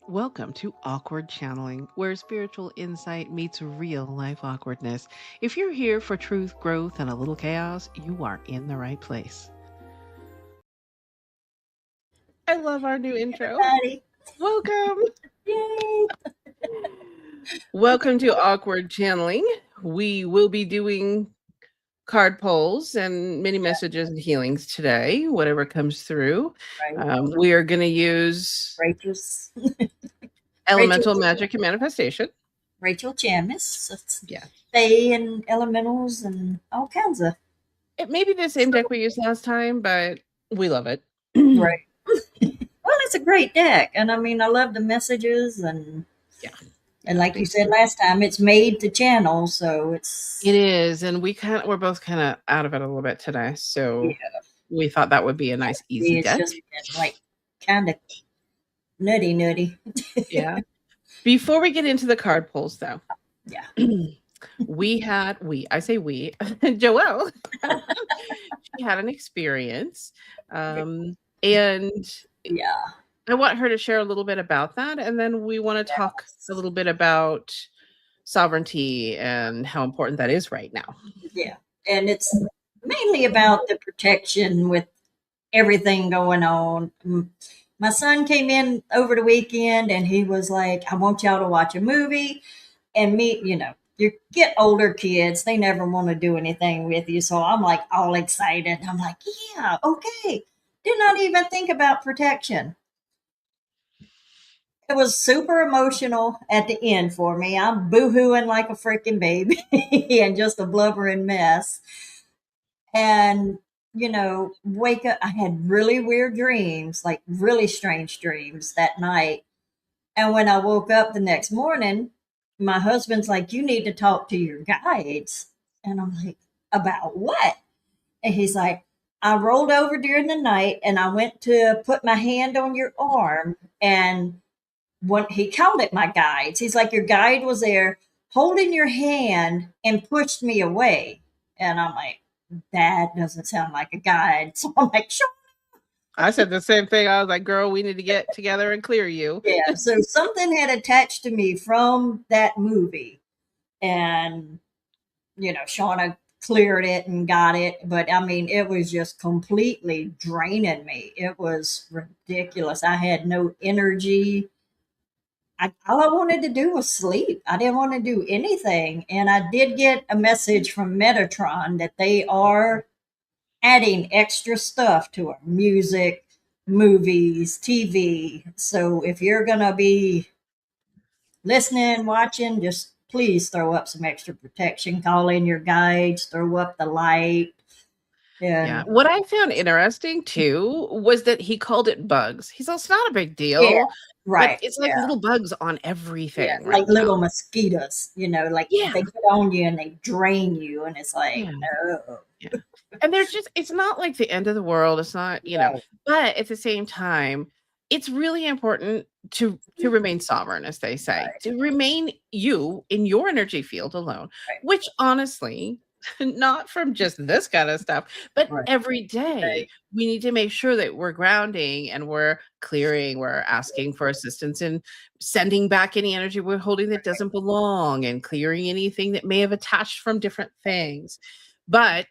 Welcome to Awkward Channeling, where spiritual insight meets real life awkwardness. If you're here for truth, growth, and a little chaos, you are in the right place. I love our new intro. Everybody. Welcome. Yay. Welcome to Awkward Channeling. We will be doing card polls and many messages and healings today, whatever comes through. Right. We are going to use Rachel's Elemental Magic and Manifestation. Rachel Chamis. Yeah. Fae and elementals and all kinds of. It may be the same deck we used last time, but we love it. Right. Well, it's a great deck. And I mean, I love the messages and Yeah. And like you said last time, it's made to channel, so It is, and we're both kind of out of it a little bit today, so we thought that would be a nice easy it's deck. just like kind of nutty. Yeah. Before we get into the card pulls, though, Yeah. I say we, Joelle, she had an experience, and Yeah. I want her to share a little bit about that, and then we want to talk a little bit about sovereignty and how important that is right now. Yeah. And it's mainly about the protection with everything going on. My son came in over the weekend and he was like, I want y'all to watch a movie. And me, you get older kids, they never want to do anything with you. So I'm like all excited. I'm like, yeah, okay. Did not even think about protection. It was super emotional at the end for me. I'm boohooing like a freaking baby and just a blubbering mess. And wake up. I had really weird dreams, like really strange dreams that night. And when I woke up the next morning, my husband's like, you need to talk to your guides. And I'm like, about what? And he's like, I rolled over during the night and I went to put my hand on your arm. And when he called it my guides, he's like, your guide was there holding your hand and pushed me away. And I'm like, that doesn't sound like a guide. So I'm like, sure. I said the same thing. I was like, girl, we need to get together and clear you. Yeah. So something had attached to me from that movie. And, Shauna cleared it and got it. But I mean, it was just completely draining me. It was ridiculous. I had no energy. All I wanted to do was sleep. I didn't want to do anything. And I did get a message from Metatron that they are adding extra stuff to our music, movies, TV. So if you're going to be listening, watching, just please throw up some extra protection. Call in your guides, throw up the light. Yeah. What I found interesting too was that he called it bugs. He's like, it's not a big deal. Yeah, right. But it's like little bugs on everything. Yeah, right like little mosquitoes, they get on you and they drain you. And it's like, no. Yeah. And it's not like the end of the world. It's not, but at the same time, it's really important to remain sovereign, as they say, to remain you in your energy field alone, which honestly, not from just this kind of stuff, but every day we need to make sure that we're grounding and we're clearing, we're asking for assistance and sending back any energy we're holding that doesn't belong and clearing anything that may have attached from different things. But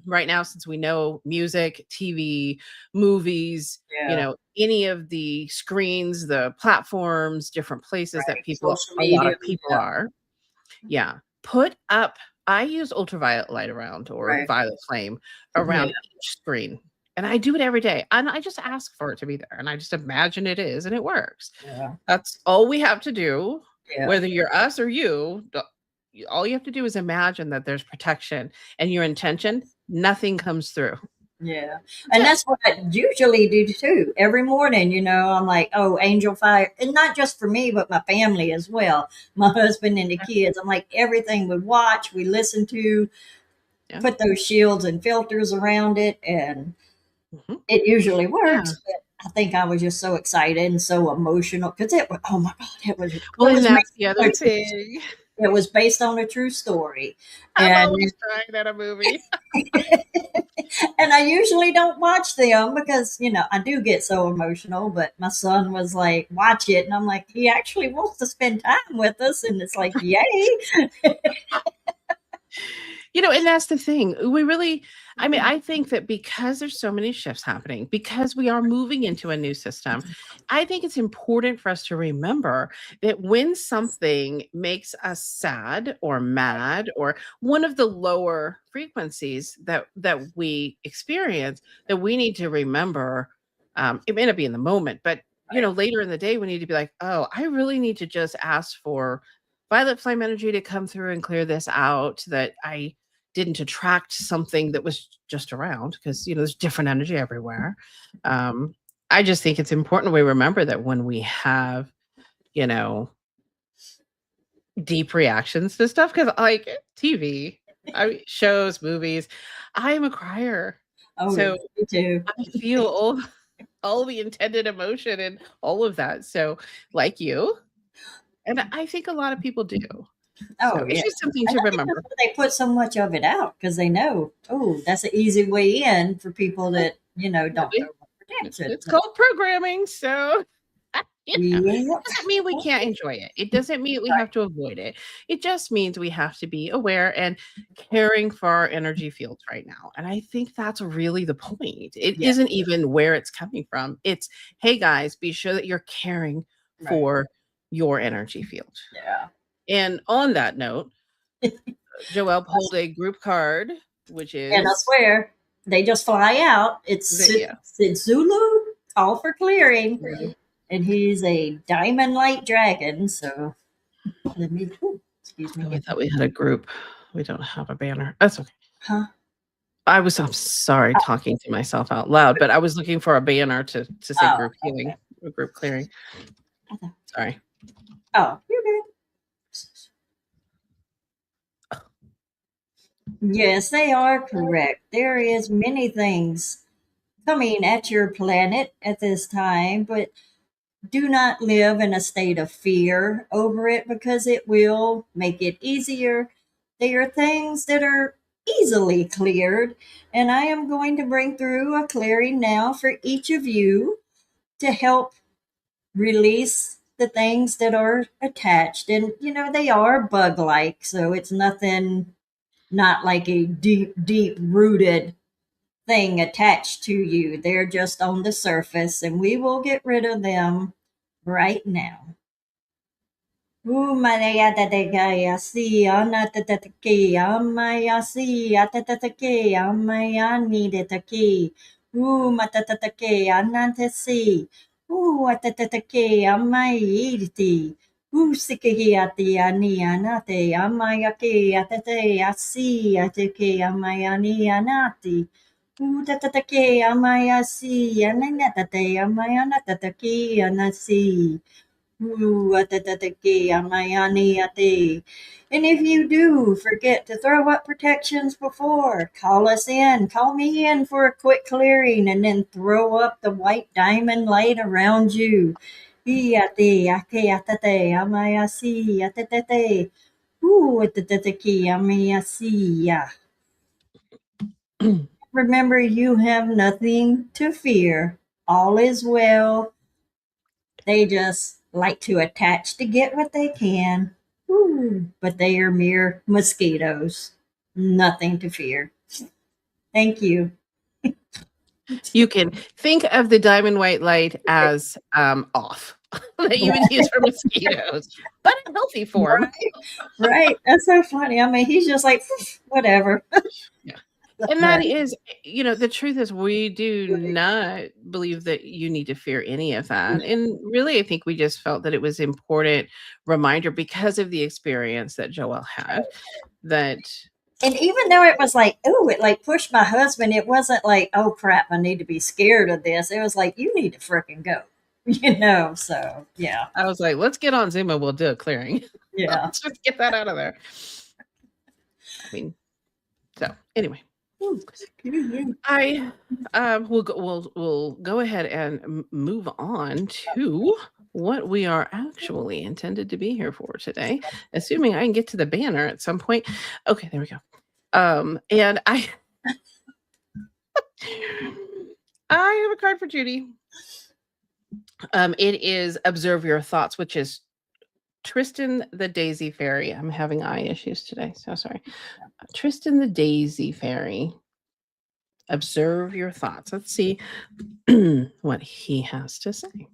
right now, since we know music, TV, movies, any of the screens, the platforms, different places that a lot of people are. Yeah. Put up, I use ultraviolet light around or violet flame around each screen. And I do it every day. And I just ask for it to be there. And I just imagine it is, and it works. Yeah. That's all we have to do. Yeah. Whether you're us or you, all you have to do is imagine that there's protection and your intention, nothing comes through. Yeah. And that's what I usually do too. Every morning, I'm like, oh, angel fire. And not just for me, but my family as well. My husband and the kids. I'm like, everything we watch, we listen to, put those shields and filters around it. And it usually works. Yeah. But I think I was just so excited and so emotional because it was, oh my God, it was. Well, and that's the other thing. It was based on a true story. I'm And always crying at a movie. and I usually don't watch them because, I do get so emotional, but my son was like, watch it. And I'm like, he actually wants to spend time with us. And it's like, yay. And that's the thing. I mean, I think that because there's so many shifts happening, because we are moving into a new system, I think it's important for us to remember that when something makes us sad or mad or one of the lower frequencies that we experience, that we need to remember, it may not be in the moment, but later in the day, we need to be like, oh, I really need to just ask for violet flame energy to come through and clear this out, that I didn't attract something that was just around, because there's different energy everywhere. I just think it's important we remember that when we have you know deep reactions to stuff, because like TV, shows, movies, I am a crier, Oh, yeah, so me too. I feel all the intended emotion and all of that, so like you, and I think a lot of people do. So Oh, it's yeah. just something I to think that's remember. why they put so much of it out because they know, oh, that's an easy way in for people that, don't Really. know what protection. It's called programming, so Yep. doesn't mean we can't enjoy it. It doesn't mean we have to avoid it. It just means we have to be aware and caring for our energy fields right now. And I think that's really the point. It Yeah. isn't even where it's coming from. It's, hey guys, be sure that you're caring Right. for your energy field. Yeah. And on that note, Joelle pulled a group card, which And I is swear, they just fly out. It's yeah. Sid Zulu, all for clearing. And he's a diamond light dragon. So let me, excuse me. Oh, I thought we had a group. We don't have a banner. That's okay. Huh? I'm sorry talking to myself out loud, but I was looking for a banner to say Oh, group healing or group clearing. okay. Sorry. Oh, you're good. Yes, they are correct. There is many things coming at your planet at this time, but do not live in a state of fear over it because it will make it easier. They are things that are easily cleared, and I am going to bring through a clearing now for each of you to help release the things that are attached. And, they are bug like, so it's nothing, not like a deep rooted thing attached to you. They're just on the surface, and we will get rid of them right now. Maya tatakaya si anatatataki amaya si atatataki amaya nidataki. Matatataki anantasi. Atatataki amayirti. Sikiki ati ani anate amayaki atate asi atake amayani anati. Tatataki amayasi ananatate amayanatataki anasi. Atatataki, amayani, ate. And if you do forget to throw up protections before, call us in. Call me in for a quick clearing and then throw up the white diamond light around you. Ate, ake, atate, amayasi, atate. Atatataki, amayasi, ya. Remember, you have nothing to fear. All is well. They just like to attach to get what they can. But they are mere mosquitoes. Nothing to fear. Thank you. You can think of the diamond white light as off that you would use for mosquitoes, but in healthy form. Right. That's so funny. I mean, he's just like, whatever. Yeah. And that is, the truth is we do not believe that you need to fear any of that. And really, I think we just felt that it was important reminder because of the experience that Joelle had that. And even though it was like, oh, it like pushed my husband, it wasn't like, oh crap, I need to be scared of this. It was like, you need to freaking go. So yeah. I was like, let's get on Zoom and we'll do a clearing. Yeah. Let's just get that out of there. I mean, so anyway. I we'll go ahead and move on to what we are actually intended to be here for today, assuming I can get to the banner at some point. Okay, there we go. And I have a card for Judy. It is Observe Your Thoughts, which is Tristan the Daisy Fairy. I'm having eye issues today, so sorry. Tristan the Daisy Fairy. Observe your thoughts. Let's see what he has to say.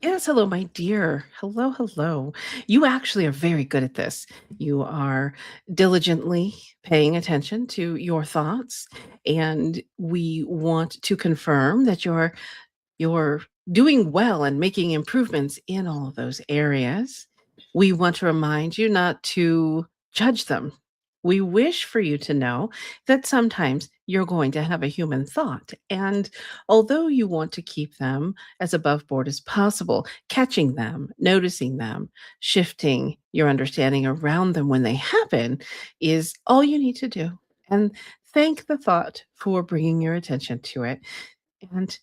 Yes, hello, my dear. Hello, hello. You actually are very good at this. You are diligently paying attention to your thoughts, and we want to confirm that you're doing well and making improvements in all of those areas. We want to remind you not to judge them. We wish for you to know that sometimes you're going to have a human thought. And although you want to keep them as above board as possible, catching them, noticing them, shifting your understanding around them when they happen is all you need to do. And thank the thought for bringing your attention to it. And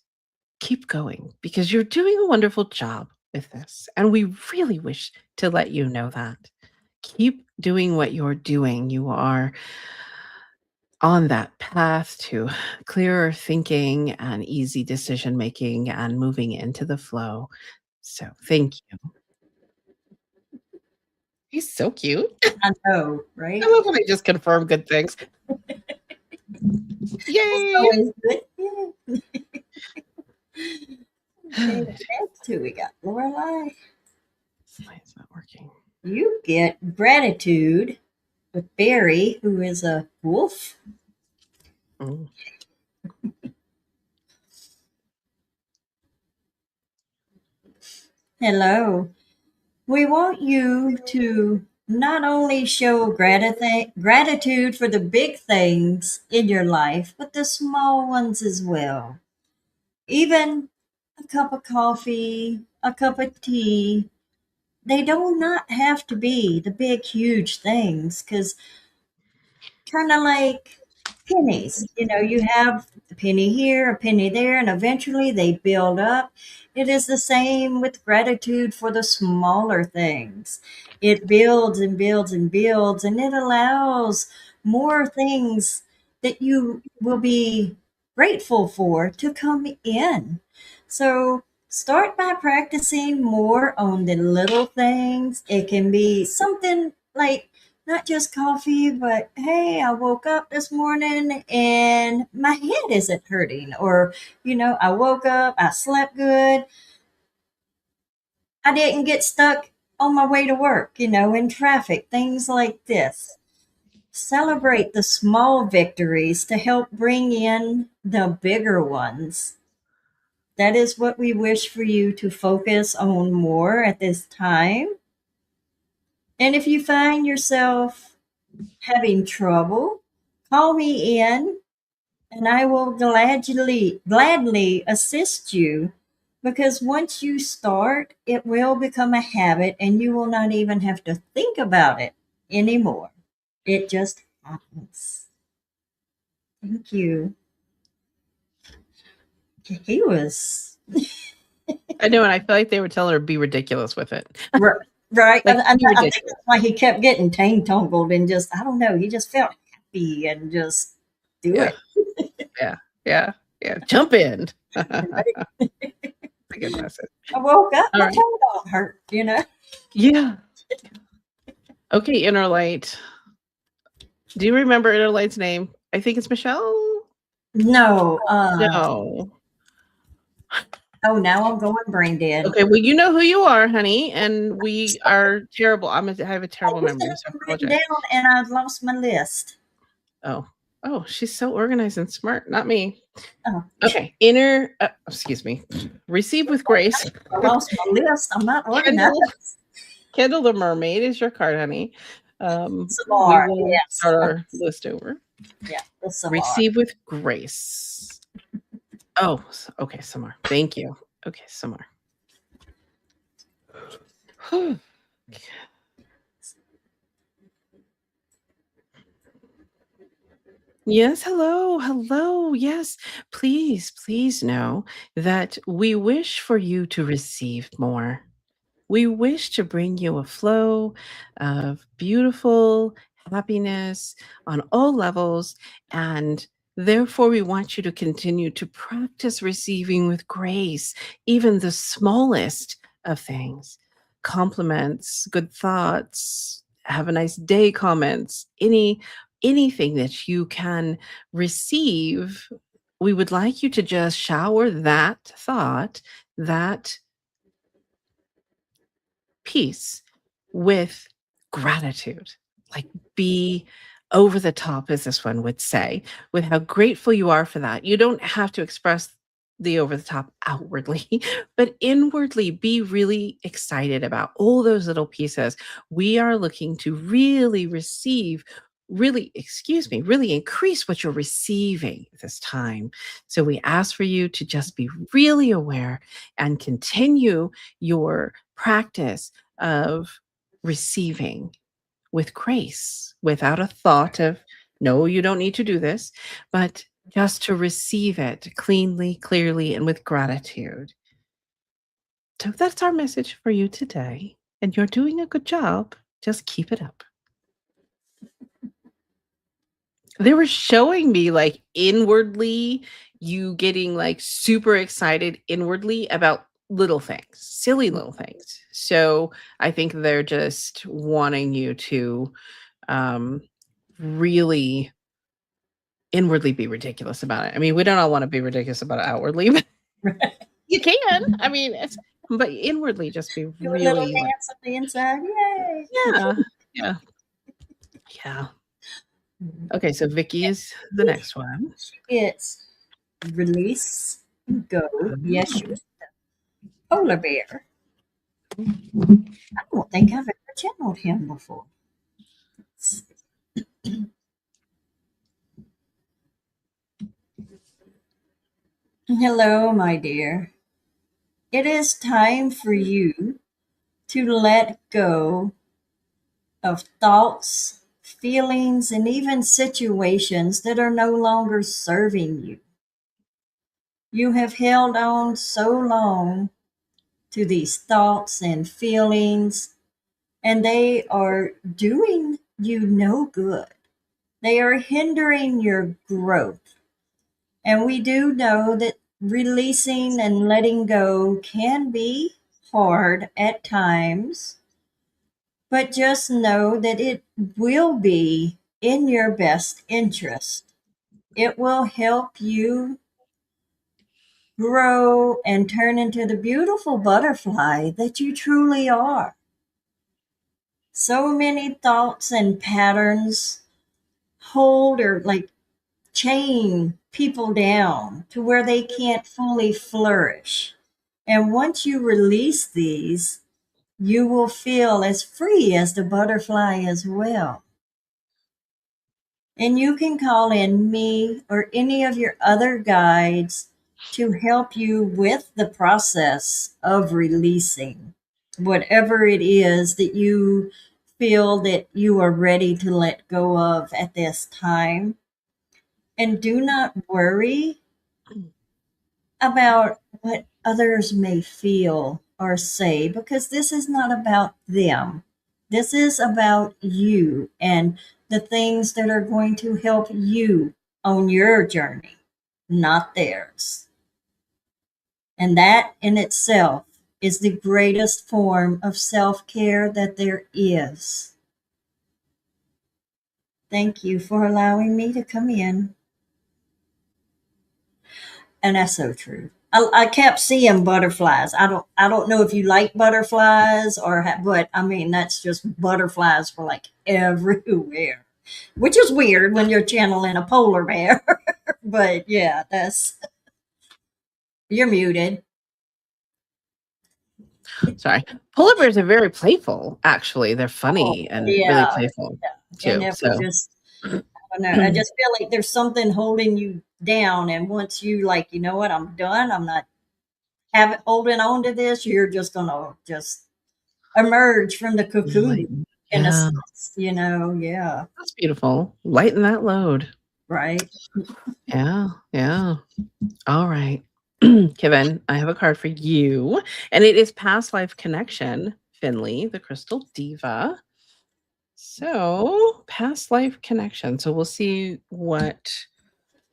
keep going because you're doing a wonderful job with this. And we really wish to let you know that. Keep doing what you're doing. You are on that path to clearer thinking and easy decision making and moving into the flow. So thank you. He's so cute. I know, right? I love when I just confirm good things. Yay! Always good. Okay, next who we got? Lorelai. It's not working. You get Gratitude with Barry, who is a wolf. Mm. Hello. We want you to not only show gratitude for the big things in your life, but the small ones as well. Even a cup of coffee, a cup of tea, they do not have to be the big, huge things because kind of like pennies. You know, you have a penny here, a penny there, and eventually they build up. It is the same with gratitude for the smaller things. It builds and builds and builds, and it allows more things that you will be grateful for to come in. So start by practicing more on the little things. It can be something like not just coffee, but hey, I woke up this morning and my head isn't hurting. Or, I woke up, I slept good, I didn't get stuck on my way to work, in traffic, things like this. Celebrate the small victories to help bring in the bigger ones. That is what we wish for you to focus on more at this time. And if you find yourself having trouble, call me in and I will gladly assist you because once you start, it will become a habit and you will not even have to think about it anymore. It just happens. Thank you. He was I know, and I feel like they were telling her be ridiculous with it. right. Like, I be think ridiculous. that's why he kept getting tangled and just, I don't know, he just felt happy and just do Yeah. it. Yeah. Jump in. Right? A good message. I woke up, All my right. tongue don't hurt, Yeah. Okay, Inner Light. Do you remember Inner Light's name? I think it's Michelle. No. No. Oh, now I'm going brain dead. Okay, well, you know who you are, honey, and we are terrible. I have a terrible I memory, have so I them written apologize. down and I've lost my list. Oh, she's so organized and smart. Not me. Oh, Okay, excuse me. Receive with grace. I lost my list. I'm not organized. Kendall the Mermaid is your card, honey. We Samar, will yes. start our list over. Yeah, the Samar. Receive with grace. Oh, okay, Samar. Thank you. Okay, Samar. Yes, hello, hello. Yes, please, please know that we wish for you to receive more. We wish to bring you a flow of beautiful happiness on all levels, and therefore we want you to continue to practice receiving with grace, even the smallest of things. Compliments, good thoughts, have a nice day comments, anything that you can receive. We would like you to just shower that thought, that peace with gratitude. Like, be over the top, as this one would say, with how grateful you are for that. You don't have to express the over the top outwardly, but inwardly be really excited about all those little pieces. We are looking to really receive, really, excuse me, really increase what you're receiving this time. So we ask for you to just be really aware and continue your practice of receiving with grace, without a thought of, no, you don't need to do this, but just to receive it cleanly, clearly, and with gratitude. So that's our message for you today. And you're doing a good job. Just keep it up. They were showing me, like, inwardly, you getting, like, super excited inwardly about little things, silly little things. So, I think they're just wanting you to, um, really inwardly be ridiculous about it. I mean, we don't all wanna be ridiculous about it outwardly, but you can. I mean, it's but inwardly just be Do a little really, like, dance on the inside. Yay! yeah, yeah, yeah. Okay, so Vicky is the next one. She gets release, go. Yes, you polar bear. I don't think I've ever channeled him before. Hello, my dear. It is time for you to let go of thoughts, feelings, and even situations that are no longer serving you. You have held on so long to these thoughts and feelings, and they are doing you no good. They are hindering your growth. And we do know that releasing and letting go can be hard at times, but just know that it will be in your best interest. It will help you grow and turn into the beautiful butterfly that you truly are. So many thoughts and patterns hold or like chain people down to where they can't fully flourish. And once you release these, you will feel as free as the butterfly as well. And you can call in me or any of your other guides to help you with the process of releasing whatever it is that you feel that you are ready to let go of at this time. And do not worry about what others may feel or say, because this is not about them. This is about you and the things that are going to help you on your journey, not theirs. And that in itself is the greatest form of self care that there is. Thank you for allowing me to come in. And that's so true. I kept seeing butterflies. I don't know if you like butterflies but I mean that's just butterflies for like everywhere, which is weird when you're channeling a polar bear. But yeah, that's you're muted. Sorry. Polar bears are very playful, actually. They're Oh funny and really yeah, playful and too. it would So just I don't know. I just feel like there's something holding you down, and once you like, you know what, I'm done. I'm not having holding on to this. You're just gonna just emerge from the cocoon lighten. in a Yeah, sense, you know? Yeah. that's beautiful. Lighten that load. Right. Yeah, yeah. All right. Kevin, I have a card for you, and it is Past Life Connection, Finley, the Crystal Diva. So, Past Life Connection. So, we'll see what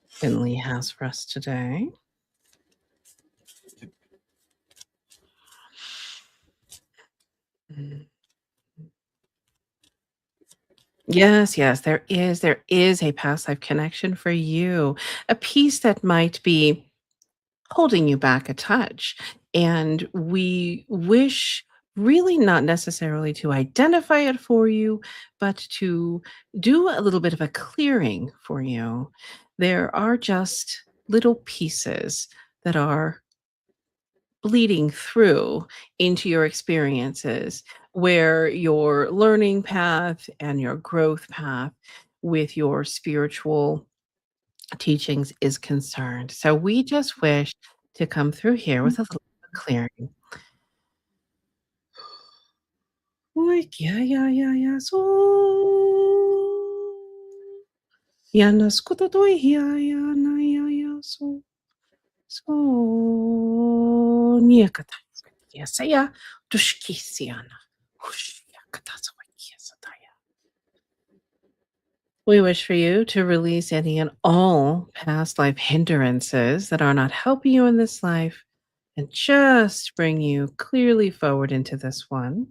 Finley has for us today. Mm. Yes, yes, there is a past life connection for you, a piece that might be holding you back a touch. And we wish really not necessarily to identify it for you, but to do a little bit of a clearing for you. There are just little pieces that are bleeding through into your experiences where your learning path and your growth path with your spiritual teachings is concerned. So we just wish to come through here with a little clearing. Oi, yeah, yeah, yeah, yeah, so. Yana skutotoi, yeah, yeah, na, yeah, yeah, so. So. Niekata. Yes, yeah. Tushkisiana. Hush, yakata, yes, we wish for you to release any and all past life hindrances that are not helping you in this life and just bring you clearly forward into this one.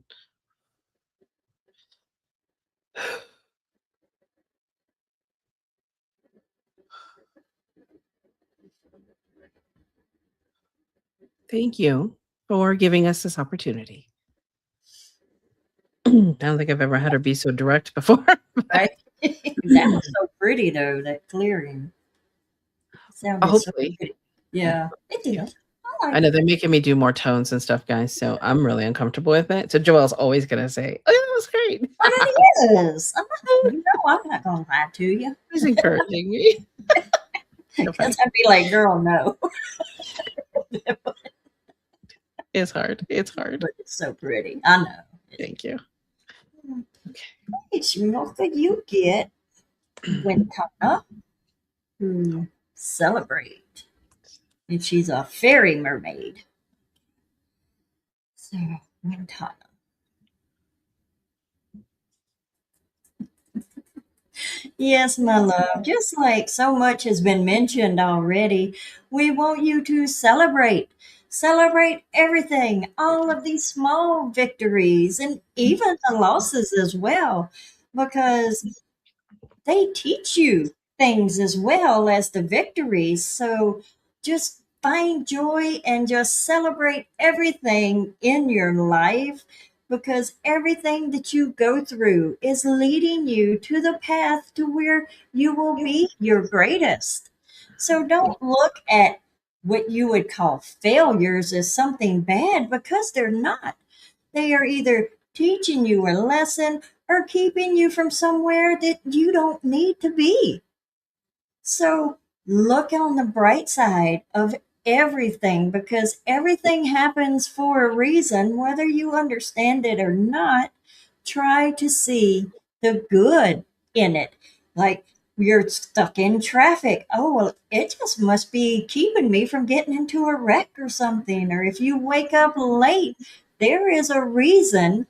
Thank you for giving us this opportunity. I don't think I've ever had her be so direct before. Right. That was so pretty though, that clearing. Sounded so Hopefully. pretty. Yeah. It Yeah. did. I I like know it. they're making me do more tones and stuff, guys, so I'm really uncomfortable with it. So Joelle's always gonna say, "Oh, that was great." But it is. You know I'm not gonna lie to you. He's encouraging me. So funny. Because I'd be like, girl, no. It's hard. It's hard. But it's so pretty. I know. Thank you. Okay. It's what you get when Tana to celebrate. And she's a fairy mermaid. So when Tana. Yes, my love. Just like so much has been mentioned already, we want you to celebrate. Celebrate everything, all of these small victories, and even the losses as well, because they teach you things as well as the victories. So just find joy and just celebrate everything in your life because everything that you go through is leading you to the path to where you will be your greatest. So don't look at what you would call failures as something bad because they're not. They are either teaching you a lesson or keeping you from somewhere that you don't need to be. So look on the bright side of everything because everything happens for a reason, whether you understand it or not. Try to see the good in it. Like you're stuck in traffic. Oh, well, it just must be keeping me from getting into a wreck or something. Or if you wake up late, there is a reason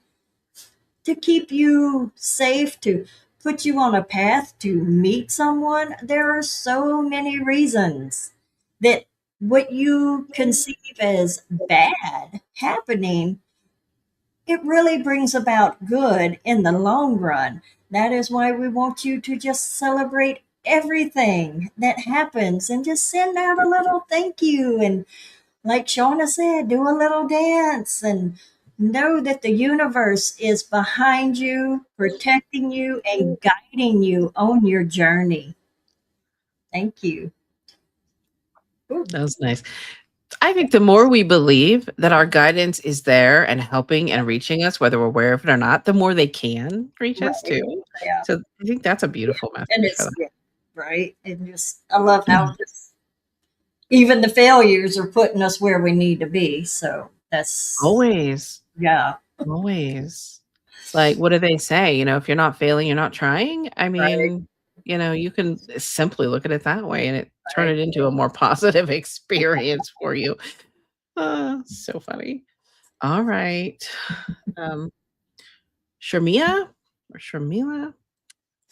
to keep you safe, to put you on a path to meet someone. There are so many reasons that what you conceive as bad happening, it really brings about good in the long run. That is why we want you to just celebrate everything that happens and just send out a little thank you and like Shauna said, do a little dance and know that the universe is behind you, protecting you, and guiding you on your journey. Thank you. That was nice. I think the more we believe that our guidance is there and helping and reaching us, whether we're aware of it or not, the more they can reach us Right. too. Yeah. So I think that's a beautiful And message for it's them. yeah, right. And just I love how just even the failures are putting us where we need to be. So that's Always, yeah, always. It's like, what do they say? You know, if you're not failing, you're not trying. I right. mean, You can simply look at it that way and turn Right. it into a more positive experience for you. So funny. All right. Um, Sharmia or Sharmila?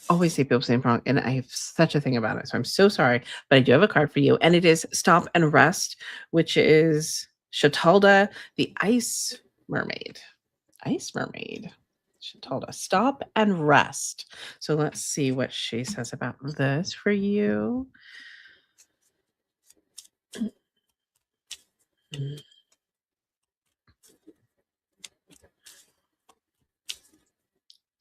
Always say people's name wrong, and I have such a thing about it, so I'm so sorry, but I do have a card for you, and it is Stop and Rest, which is Shatalda, the Ice Mermaid. Ice Mermaid. Shatalda, stop and rest. So let's see what she says about this for you.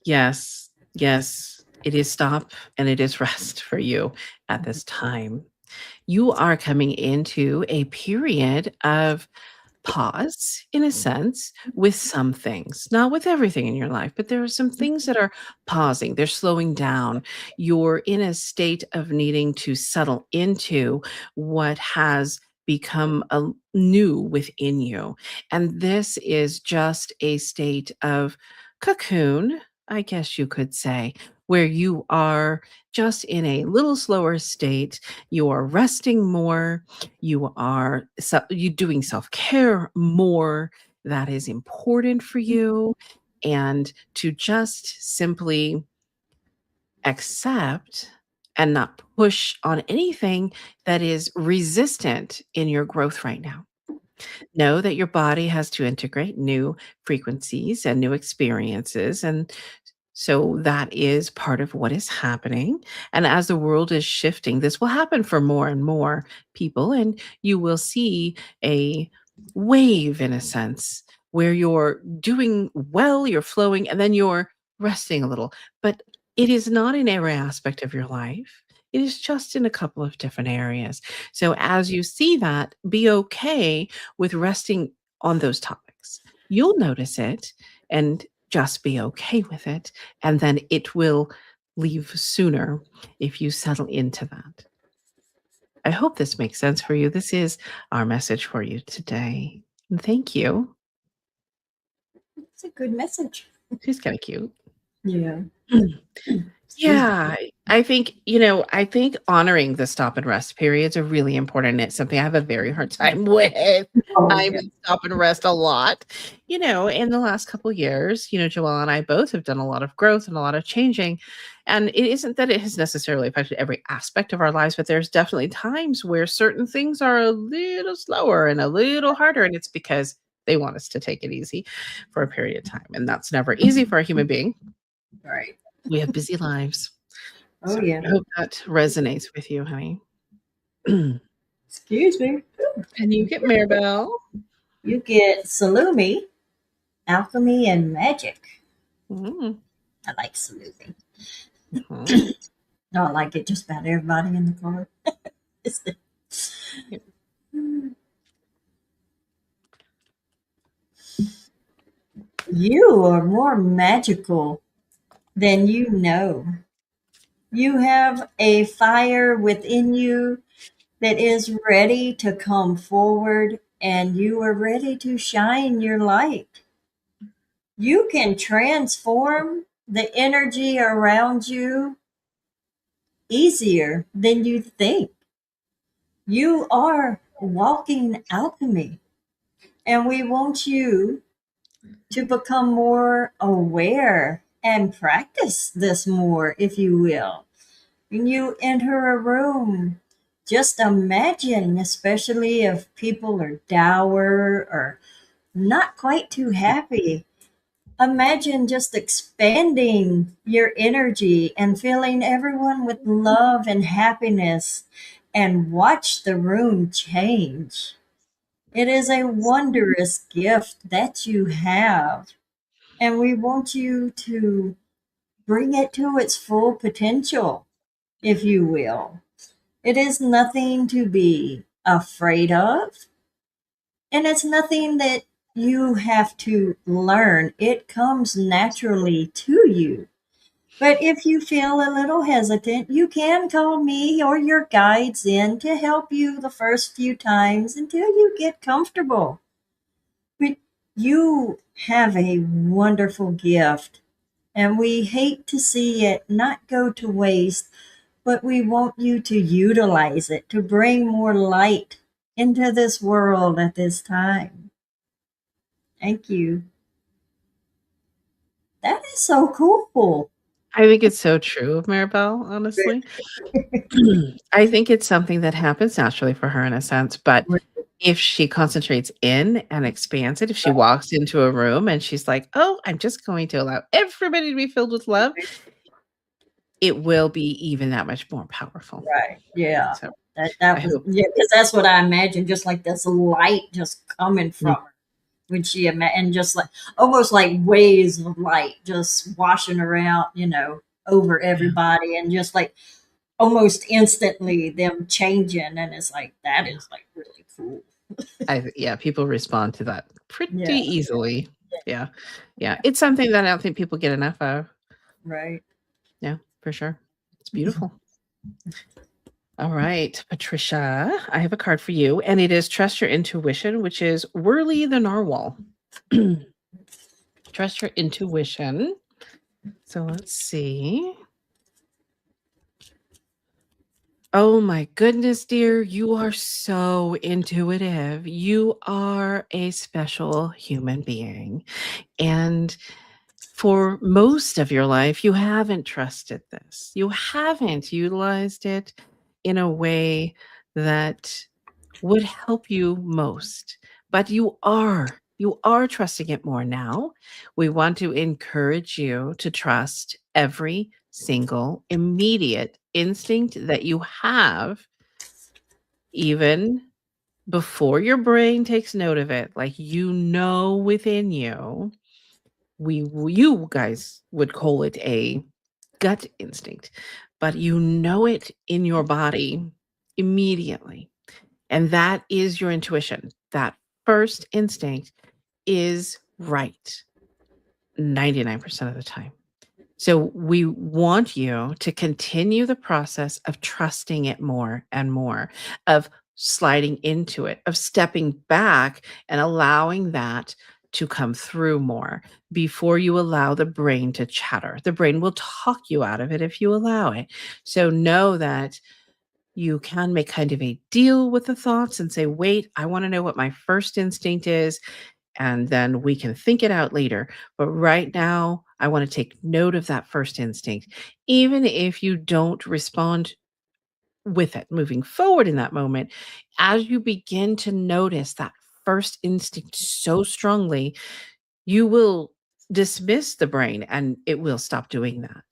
Yes, yes, it is stop and it is rest for you at this time. You are coming into a period of pause in a sense with some things, not with everything in your life, but there are some things that are pausing, they're slowing down. You're in a state of needing to settle into what has become a new within you. And this is just a state of cocoon, I guess you could say, where you are just in a little slower state. You are resting more, you doing self-care more. That is important for you, and to just simply accept and not push on anything that is resistant in your growth right now. Know that your body has to integrate new frequencies and new experiences, and so that is part of what is happening. And as the world is shifting, this will happen for more and more people. And you will see a wave, in a sense, where you're doing well, you're flowing, and then you're resting a little. But it is not in every aspect of your life. It is just in a couple of different areas. So as you see that, be okay with resting on those topics. You'll notice it and just be okay with it, and then it will leave sooner if you settle into that. I hope this makes sense for you. This is our message for you today. And thank you. It's a good message. She's kind of cute. Yeah. Excuse me. Yeah, I think honoring the stop and rest periods are really important. It's something I have a very hard time with. Oh, I'm yeah. in stop and rest a lot. In the last couple years, Joelle and I both have done a lot of growth and a lot of changing. And it isn't that it has necessarily affected every aspect of our lives, but there's definitely times where certain things are a little slower and a little harder. And it's because they want us to take it easy for a period of time. And that's never easy for a human being. Right. We have busy lives. Oh, So yeah. I hope that resonates with you, honey. And Excuse me. you get Maribel. You get Salumi, Alchemy, and Magic. Mhm, I like Salumi. mhm. No, I like it just about everybody in the car. Yep. You are more magical than you know. You have a fire within you that is ready to come forward, and you are ready to shine your light. You can transform the energy around you easier than you think. You are walking alchemy, and we want you to become more aware and practice this more, if you will. When you enter a room, just imagine, especially if people are dour or not quite too happy, imagine just expanding your energy and filling everyone with love and happiness and watch the room change. It is a wondrous gift that you have, and we want you to bring it to its full potential, if you will. It is nothing to be afraid of, and it's nothing that you have to learn. It comes naturally to you. But if you feel a little hesitant, you can call me or your guides in to help you the first few times until you get comfortable. But you have a wonderful gift, and we hate to see it not go to waste, but we want you to utilize it to bring more light into this world at this time. Thank you. That is so cool. I think it's so true of Maribel, honestly. I think it's something that happens naturally for her in a sense, but if she concentrates in and expands it, if she walks into a room and she's like, "Oh, I'm just going to allow everybody to be filled with love," it will be even that much more powerful. Right. Yeah. So That I was, hope. yeah, because that's what I imagined, just like this light just coming from Mm, her when she and just like almost like waves of light just washing around, over yeah. everybody, and just like almost instantly them changing, and it's like that Yeah. is like really cool. Yeah, people respond to that pretty Yeah. easily. Yeah. Yeah. It's something that I don't think people get enough of. Right. Yeah, for sure. It's beautiful. All right, Patricia, I have a card for you, and it is Trust Your Intuition, which is Whirly the Narwhal. Trust your intuition. So let's see. Oh my goodness, dear, you are so intuitive. You are a special human being. And for most of your life, you haven't trusted this. You haven't utilized it in a way that would help you most. But you are trusting it more now. We want to encourage you to trust every single immediate instinct that you have, even before your brain takes note of it. Like, within you, you guys would call it a gut instinct, but you know it in your body immediately. And that is your intuition. That first instinct is right 99% of the time. So we want you to continue the process of trusting it more and more, of sliding into it, of stepping back and allowing that to come through more before you allow the brain to chatter. The brain will talk you out of it if you allow it. So know that you can make kind of a deal with the thoughts and say, wait, I want to know what my first instinct is, and then we can think it out later. But right now, I want to take note of that first instinct. Even if you don't respond with it moving forward in that moment, as you begin to notice that first instinct so strongly, you will dismiss the brain and it will stop doing that.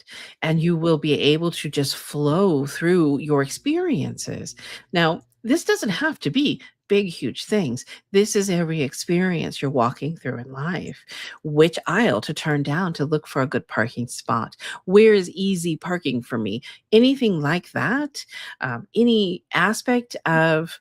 And you will be able to just flow through your experiences. Now, this doesn't have to be big, huge things. This is every experience you're walking through in life. Which aisle to turn down to look for a good parking spot? Where is easy parking for me? Anything like that? Any aspect of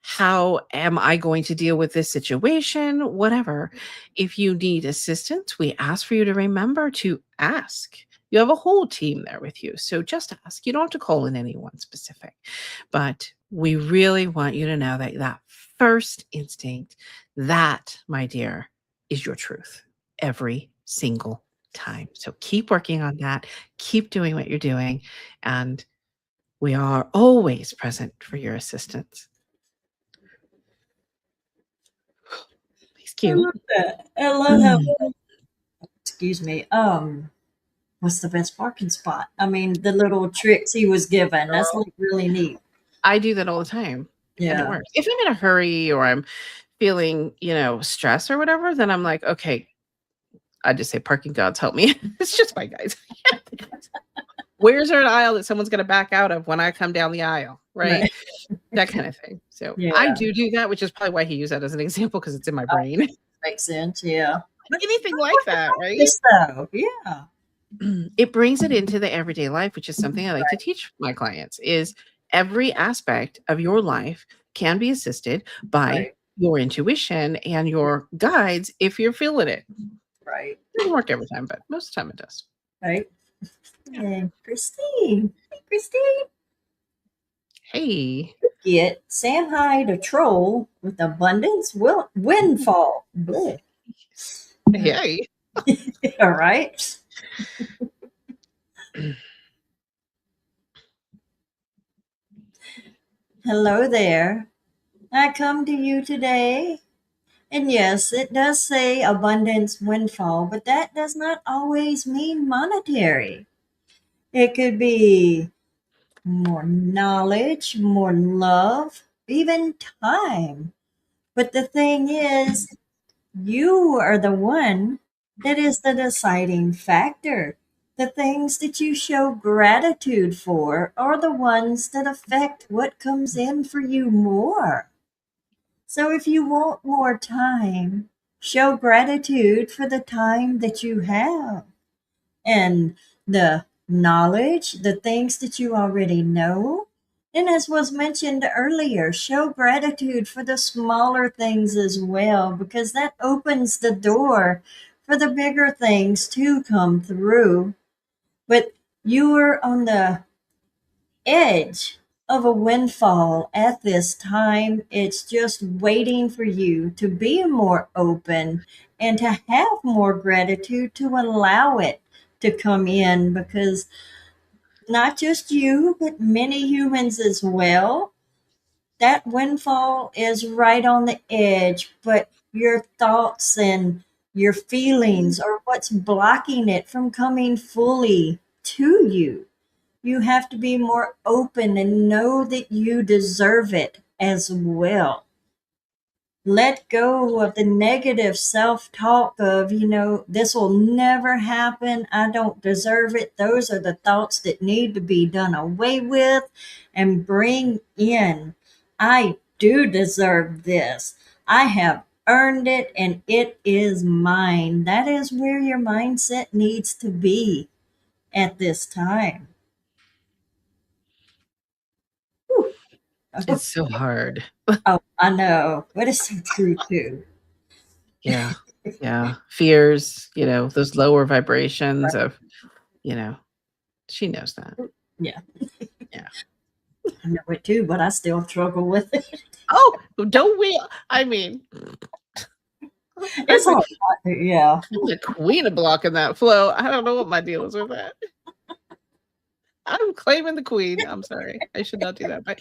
how am I going to deal with this situation? Whatever. If you need assistance, we ask for you to remember to ask. You have a whole team there with you. So just ask. You don't have to call in anyone specific. But we really want you to know that that first instinct, that, my dear, is your truth every single time. So keep working on that. Keep doing what you're doing. And we are always present for your assistance. He's I cute. love that. I love how, excuse me, what's the best parking spot? I mean, the little tricks he was given. That's like really neat. I do that all the time, and it Yeah. works. If I'm in a hurry or I'm feeling, stress or whatever, then I'm like, "Okay," I just say, "Parking gods, help me." It's just my guys. Where's there an aisle that someone's gonna back out of when I come down the aisle, right? Right. That kind of thing. So, I Yeah. do that, which is probably why he used that as an example because it's in my brain. Makes sense. Yeah. But Anything like that, right? this though. Yeah. It brings it into the everyday life, which is something I like to teach my clients, is every aspect of your life can be assisted by Right. your intuition and your guides if you're feeling it. Right. It doesn't work every time, but most of the time it does. Right. Yeah. And Christine. Hey, Christine. Hey. Get Samhai the troll with abundance windfall. Bleh. Hey. All right. Hello there. I come to you today. And yes, it does say abundance windfall, but that does not always mean monetary. It could be more knowledge, more love, even time. But the thing is, you are the one that is the deciding factor. The things that you show gratitude for are the ones that affect what comes in for you more. So if you want more time, show gratitude for the time that you have and the knowledge, the things that you already know. And as was mentioned earlier, show gratitude for the smaller things as well, because that opens the door for the bigger things to come through. But you are on the edge of a windfall at this time. It's just waiting for you to be more open and to have more gratitude to allow it to come in, because not just you, but many humans as well. That windfall is right on the edge, but your thoughts and your feelings are what's blocking it from coming fully to you. You have to be more open and know that you deserve it as well. Let go of the negative self talk of, this will never happen. I don't deserve it. Those are the thoughts that need to be done away with, and bring in, I do deserve this. I have earned it and it is mine. That is where your mindset needs to be at this time. Whew. It's so hard. Oh, I know, but it's so true too. Yeah. Yeah. Fears, those lower vibrations of, she knows that. Yeah, Yeah. I know it too, but I still struggle with it. Oh, don't we? I mean, It's hard. Yeah. I'm the queen of blocking that flow. I don't know what my deal is with that. I'm claiming the queen. I'm sorry. I should not do that. But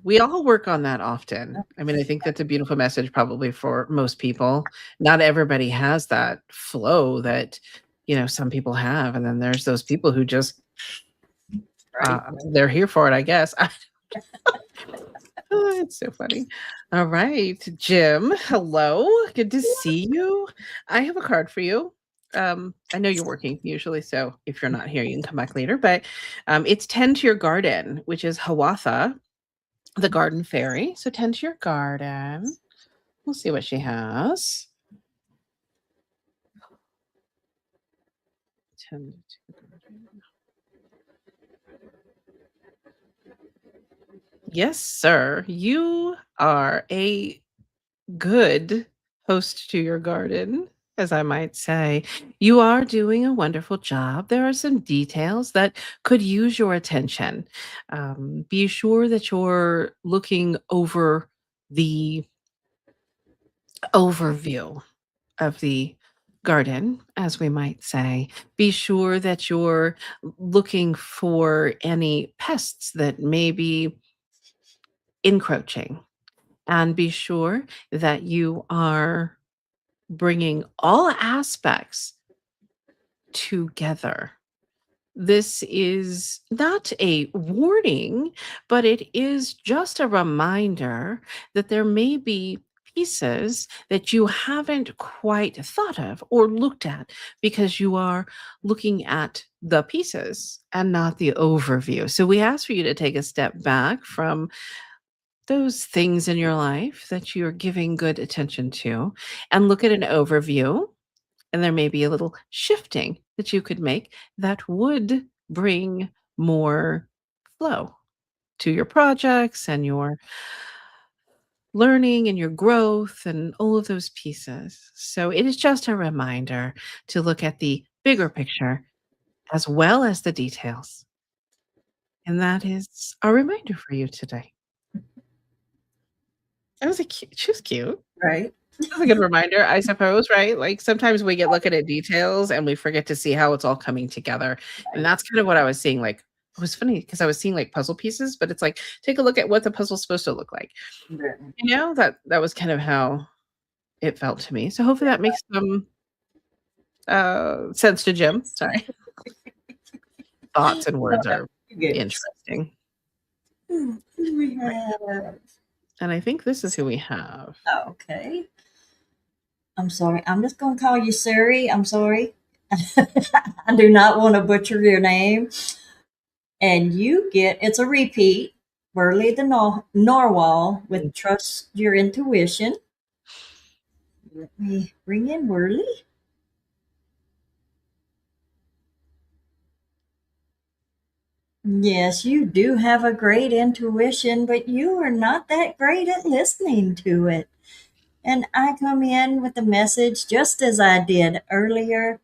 we all work on that often. I mean, I think that's a beautiful message probably for most people. Not everybody has that flow that, some people have. And then there's those people who just, Right. they're here for it, I guess. Oh, it's so funny. All right, Jim. Hello. Good to see you. I have a card for you. I know you're working usually, so if you're not here, you can come back later. But it's tend to your garden, which is Hawatha, the garden fairy. So tend to your garden. We'll see what she has. Tend to the garden. Yes, sir. You are a good host to your garden, as I might say. You are doing a wonderful job. There are some details that could use your attention. Be sure that you're looking over the overview of the garden, as we might say. Be sure that you're looking for any pests that may be encroaching, and be sure that you are bringing all aspects together. This is not a warning, but it is just a reminder that there may be pieces that you haven't quite thought of or looked at, because you are looking at the pieces and not the overview. So we ask for you to take a step back from those things in your life that you're giving good attention to and look at an overview, and there may be a little shifting that you could make that would bring more flow to your projects and your learning and your growth and all of those pieces. So it is just a reminder to look at the bigger picture as well as the details. And that is our reminder for you today. That was she was cute. Right. That's a good reminder, I suppose, right? Like, sometimes we get looking at details and we forget to see how it's all coming together, and that's kind of what I was seeing, like, it was funny because I was seeing like puzzle pieces, but it's like, take a look at what the puzzle's supposed to look like. That was kind of how it felt to me. So hopefully that makes some sense to Jim. Sorry. Thoughts and words are interesting. Who do we have? And I think this is who we have. Okay. I'm sorry. I'm just going to call you Suri. I'm sorry. I do not want to butcher your name. And you get, it's a repeat, Burley the Narwhal with Trust Your Intuition. Let me bring in Burley. Yes, you do have a great intuition, but you are not that great at listening to it. And I come in with a message, just as I did earlier,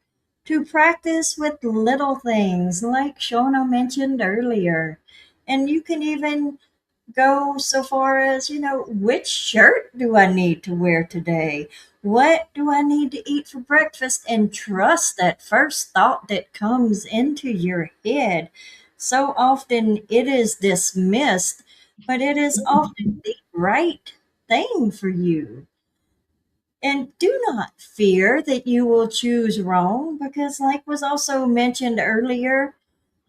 to practice with little things like Shona mentioned earlier. And you can even go so far as, which shirt do I need to wear today? What do I need to eat for breakfast? And trust that first thought that comes into your head. So often it is dismissed, but it is often the right thing for you. And do not fear that you will choose wrong, because, like was also mentioned earlier,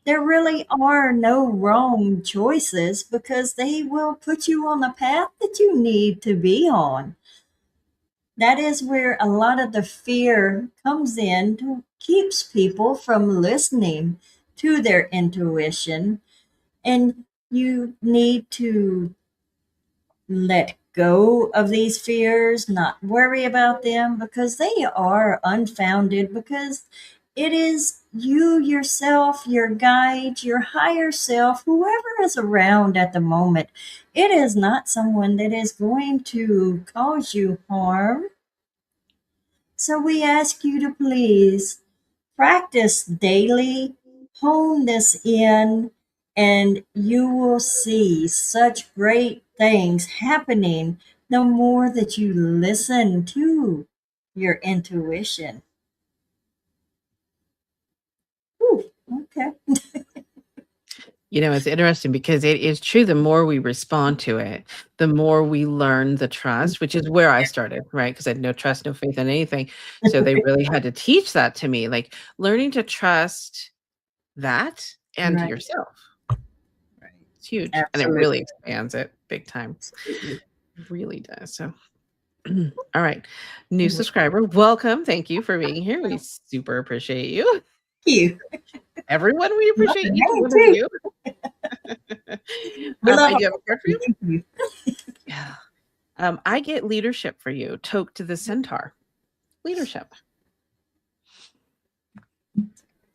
there really are no wrong choices because they will put you on the path that you need to be on. That is where a lot of the fear comes in to keeps people from listening to their intuition. And you need to let go of these fears, not worry about them because they are unfounded, because it is you yourself, your guide, your higher self, whoever is around at the moment. It is not someone that is going to cause you harm. So we ask you to please practice daily, hone this in, and you will see such great things happening the more that you listen to your intuition. Ooh, okay. It's interesting because it is true. The more we respond to it, the more we learn the trust, which is where I started, right? Because I had no trust, no faith in anything. So they really had to teach that to me, like learning to trust that and Right. yourself. Right. It's huge. And it Absolutely. really expands it big time. Absolutely. It really does. So, all right. New subscriber, welcome. Thank you for being here. We super appreciate you. Thank you. Everyone, we appreciate each Me one of too. you. We love I do have a card for you. Thank you. Yeah. I get leadership for you. Toke to the centaur. Leadership.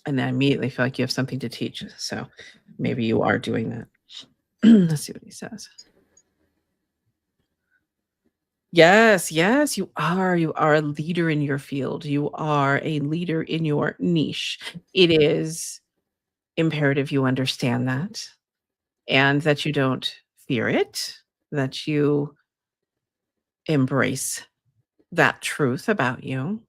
And I immediately feel like you have something to teach. So maybe you are doing that. Let's see what he says. Yes, yes, you are. You are a leader in your field. You are a leader in your niche. It is imperative you understand that and that you don't fear it, that you embrace that truth about you.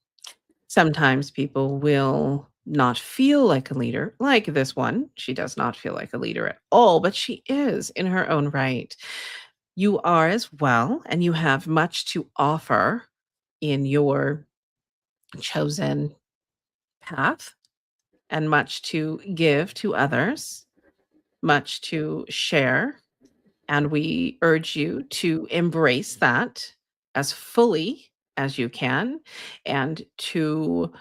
Sometimes people will not feel like a leader, like this one. She does not feel like a leader at all, but she is in her own right. You are as well, and you have much to offer in your chosen path and much to give to others, much to share. And we urge you to embrace that as fully as you can and to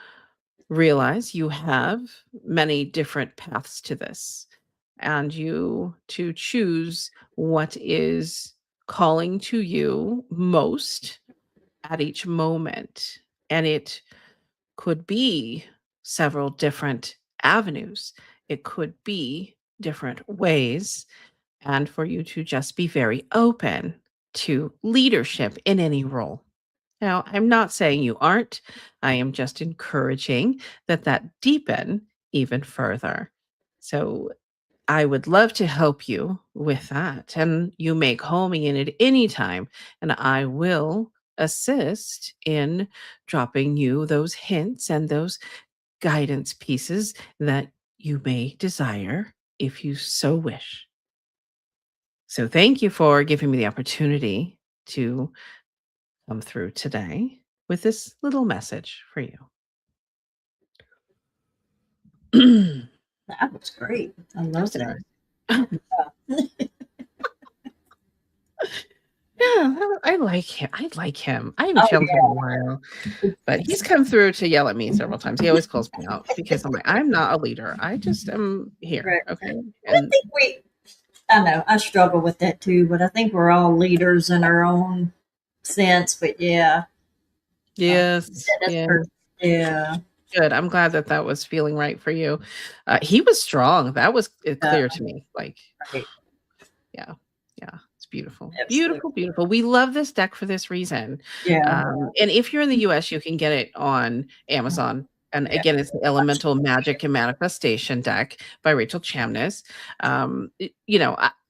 realize you have many different paths to this and you to choose what is calling to you most at each moment. And it could be several different avenues, it could be different ways, and for you to just be very open to leadership in any role. Now, I'm not saying you aren't. I am just encouraging that deepen even further. So I would love to help you with that. And you may call me in at any time, and I will assist in dropping you those hints and those guidance pieces that you may desire if you so wish. So thank you for giving me the opportunity to come through today with this little message for you. That was great. I love That's that. interesting. Yeah, I like him. I like him. I haven't Oh chilled him in a while, but yeah. he's come through to yell at me several times. He always calls me out because I'm like, I'm not a leader. I just am here. Right. Okay. I And think I know I struggle with that too, but I think we're all leaders in our own sense. But yeah, yes, that's yeah, perfect. Yeah. good. I'm glad that that was feeling right for you. He was strong. That was clear to me. Like, Right. yeah. Yeah. It's beautiful. Absolutely. Beautiful, beautiful. We love this deck for this reason. Yeah. And if you're in the US, you can get it on Amazon. And Yeah. again, it's the Elemental Magic and Manifestation deck by Rachel Chamness.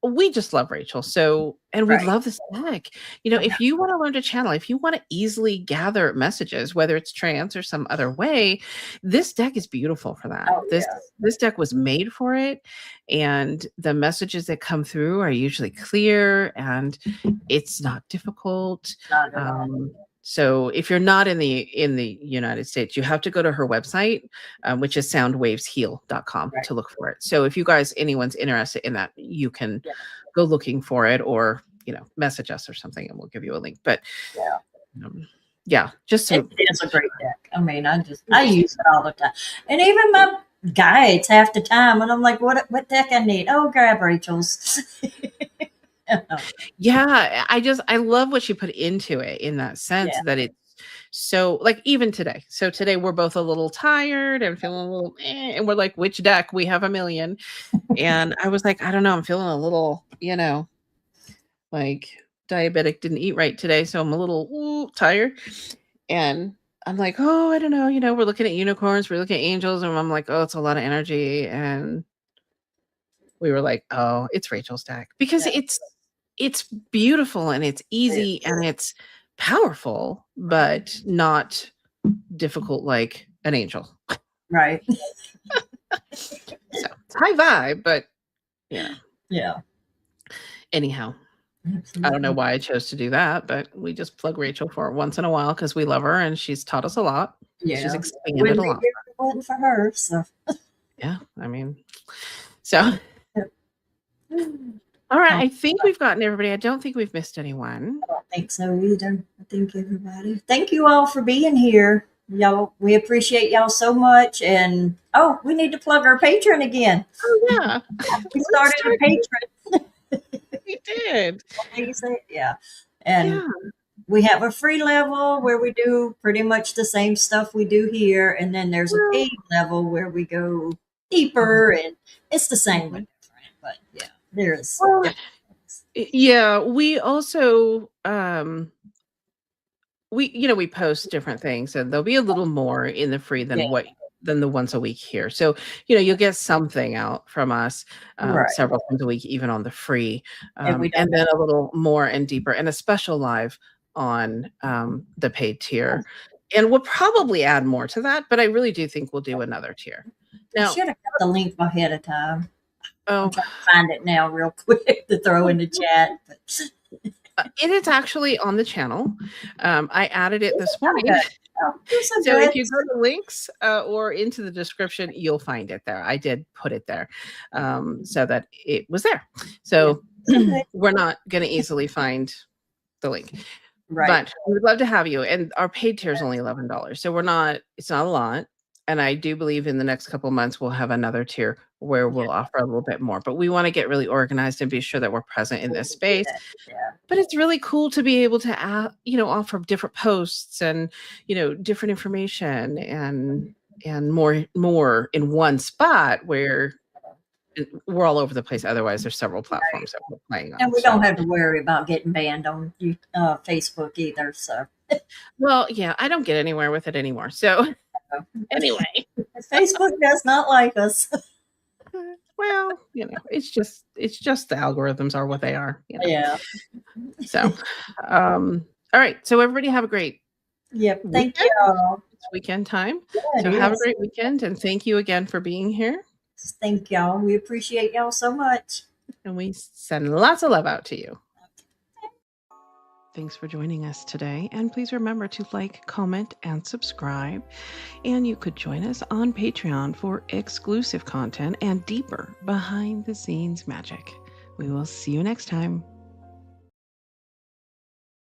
We just love Rachel. So, and we Right. love this deck. Yeah. If you want to learn to channel, if you want to easily gather messages, whether it's trance or some other way, this deck is beautiful for that. Oh This yeah. this deck was made for it, and the messages that come through are usually clear and it's not difficult. Not at all. So if you're not in the United States, you have to go to her website, which is soundwavesheal.com Right. to look for it. So if you guys, anyone's interested in that, you can Yeah. go looking for it or, message us or something and we'll give you a link. But Yeah. yeah, just so It is a great deck. I mean, I use it all the time, and even my guides half the time. And I'm like, what deck I need? Oh, grab Rachel's. yeah, I love what she put into it in that sense Yeah. that it's so like even today. So today we're both a little tired and feeling a little and we're like, which deck? We have a million. And I was like, I don't know, I'm feeling a little, like diabetic, didn't eat right today, so I'm a little tired. And I'm like, oh, I don't know, we're looking at unicorns, we're looking at angels, and I'm like, oh, it's a lot of energy. And we were like, oh, it's Rachel's deck because Yeah. it's beautiful and it's easy and it's powerful, but not difficult like an angel. Right. So it's high vibe, but Yeah. anyhow. Absolutely. I don't know why I chose to do that, but we just plug Rachel for once in a while because we love her and she's taught us a lot. Yeah. She's expanded Wouldn't a be lot. here if it wasn't for her. So. Yeah, I mean, so all right. I think we've gotten everybody. I don't think we've missed anyone. I don't think so either. I think everybody. Thank you all for being here. Y'all, we appreciate y'all so much. And we need to plug our Patreon again. Oh yeah, We started a Patreon. we did. Yeah. And Yeah. we have a free level where we do pretty much the same stuff we do here. And then there's a paid level where we go deeper and it's the same but different. But yeah, there's Yeah, we also we post different things and there'll be a little more in the free than the once a week here. So, you'll get something out from us Right. several times a week, even on the free. And And then a little more and deeper and a special live on the paid tier. And we'll probably add more to that, but I really do think we'll do another tier. I Now, should have got the link ahead of time. oh, I'm trying to find it now real quick to throw in the chat. But it is actually on the channel. I added it this morning. okay. So So if you go to links or into the description, you'll find it there. I did put it there so that it was there. So we're not going to easily find the link. Right. But we would love to have you. And our paid tier is only $11. So it's not a lot. And I do believe in the next couple of months, we'll have another tier where we'll offer a little bit more. But we want to get really organized and be sure that we're present in this space. Yeah. But it's really cool to be able to, offer different posts and, different information and more in one spot where we're all over the place. Otherwise, there's several platforms that we're playing on. And we don't have to worry about getting banned on Facebook either. So, well, yeah, I don't get anywhere with it anymore. So anyway, Facebook does not like us. well, it's just the algorithms are what they are. Yeah. So, all right. So everybody have a great Yep. Thank you all. It's weekend time. Yeah, So have a great weekend and thank you again for being here. Thank y'all. We appreciate y'all so much. And we send lots of love out to you. Thanks for joining us today. And please remember to like, comment, and subscribe. And you could join us on Patreon for exclusive content and deeper behind the scenes magic. We will see you next time.